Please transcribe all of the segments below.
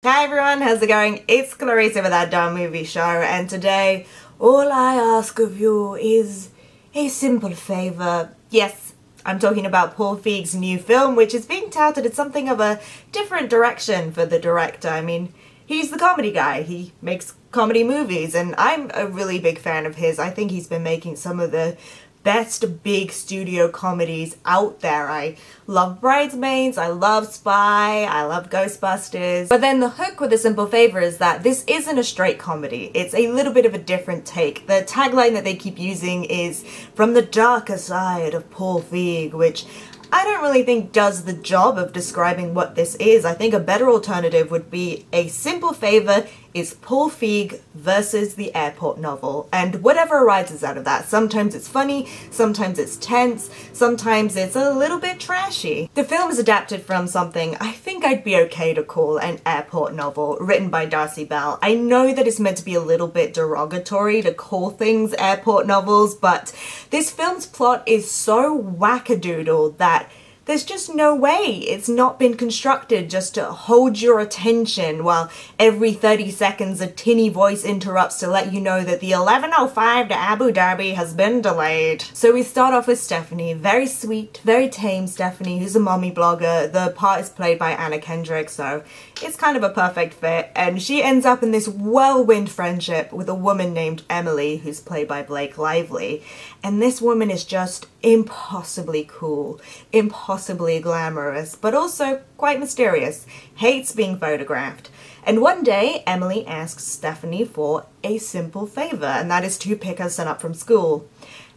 Hi everyone, how's it going? It's Clarissa with That Dumb Movie Show, and today all I ask of you is a simple favour. Yes, I'm talking about Paul Feig's new film, which is being touted as something of a different direction for the director. I mean, he's the comedy guy, he makes comedy movies, and I'm a really big fan of his. I think he's been making some of the best big studio comedies out there. I love Bridesmaids, I love Spy, I love Ghostbusters. But then the hook with A Simple Favor is that this isn't a straight comedy. It's a little bit of a different take. The tagline that they keep using is "From the darker side of Paul Feig," which I don't really think does the job of describing what this is. I think a better alternative would be A Simple Favor is Paul Feig versus the airport novel, and whatever arises out of that. Sometimes it's funny, sometimes it's tense, sometimes it's a little bit trashy. The film is adapted from something I think I'd be okay to call an airport novel, written by Darcy Bell. I know that it's meant to be a little bit derogatory to call things airport novels, but this film's plot is so wackadoodle that there's just no way it's not been constructed just to hold your attention while every 30 seconds a tinny voice interrupts to let you know that the 11:05 to Abu Dhabi has been delayed. So we start off with Stephanie, very sweet, very tame Stephanie, who's a mommy blogger. The part is played by Kendrick, so it's kind of a perfect fit, and she ends up in this whirlwind friendship with a woman named Emily, who's played by Blake Lively. And this woman is just impossibly cool, impossibly glamorous, but also quite mysterious, hates being photographed. And one day, Emily asks Stephanie for a simple favor, and that is to pick her son up from school.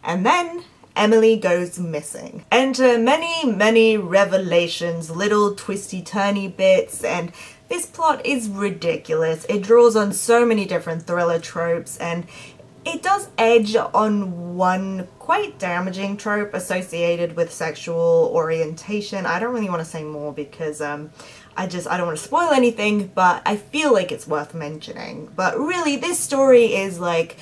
And then Emily goes missing. Enter many revelations, little twisty-turny bits, and this plot is ridiculous. It draws on so many different thriller tropes, and it does edge on one quite damaging trope associated with sexual orientation. I don't really want to say more because I don't want to spoil anything, but I feel like it's worth mentioning. But really, this story is like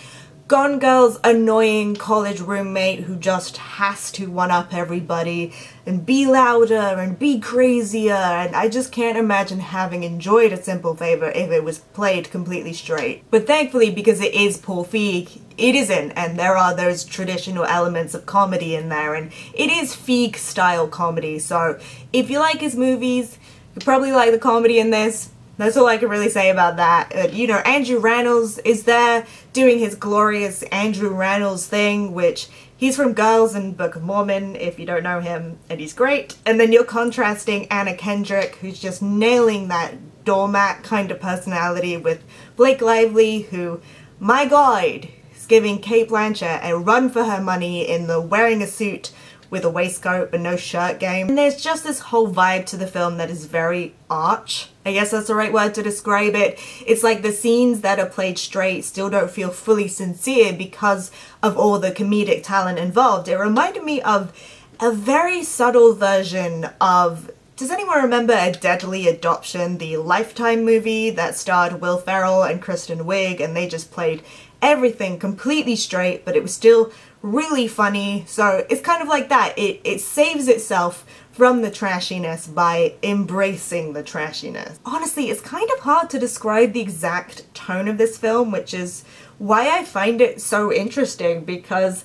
Gone Girl's annoying college roommate who just has to one-up everybody and be louder and be crazier, and I just can't imagine having enjoyed A Simple Favor if it was played completely straight. But thankfully, because it is Paul Feig, it isn't, and there are those traditional elements of comedy in there, and it is Feig-style comedy, so if you like his movies, you probably like the comedy in this. That's all I can really say about that. You know, Andrew Rannells is there doing his glorious Andrew Rannells thing, which he's from Girls and Book of Mormon, if you don't know him, and he's great. And then you're contrasting Kendrick, who's just nailing that doormat kind of personality, with Blake Lively, who, my god, is giving Cate Blanchett a run for her money in the wearing a suit with a waistcoat but no shirt game. And there's just this whole vibe to the film that is very arch. I guess that's the right word to describe it. It's like the scenes that are played straight still don't feel fully sincere because of all the comedic talent involved. It reminded me of a very subtle version of, does anyone remember A Deadly Adoption, the Lifetime movie that starred Will Ferrell and Kristen Wiig, and they just played everything completely straight, but it was still really funny. So it's kind of like that. It saves itself from the trashiness by embracing the trashiness. Honestly, it's kind of hard to describe the exact tone of this film, which is why I find it so interesting, because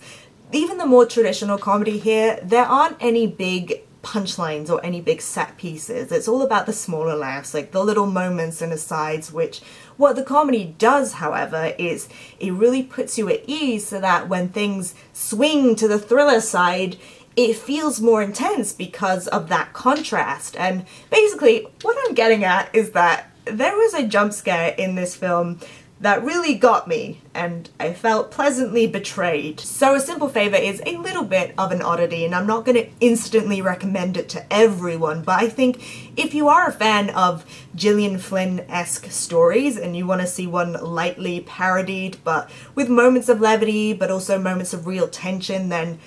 even the more traditional comedy here, there aren't any big punchlines or any big set pieces. It's all about the smaller laughs, like the little moments and asides, which what the comedy does, however, is it really puts you at ease so that when things swing to the thriller side, it feels more intense because of that contrast. And basically, what I'm getting at is that there was a jump scare in this film that really got me, and I felt pleasantly betrayed. So A Simple Favor is a little bit of an oddity, and I'm not going to instantly recommend it to everyone, but I think if you are a fan of Gillian Flynn-esque stories and you want to see one lightly parodied but with moments of levity but also moments of real tension, then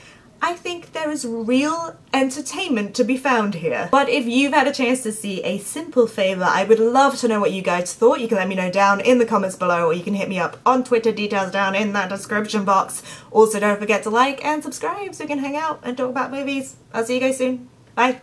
I think there is real entertainment to be found here. But if you've had a chance to see A Simple Favor, I would love to know what you guys thought. You can let me know down in the comments below, or you can hit me up on Twitter, details down in that description box. Also, don't forget to like and subscribe so we can hang out and talk about movies. I'll see you guys soon. Bye!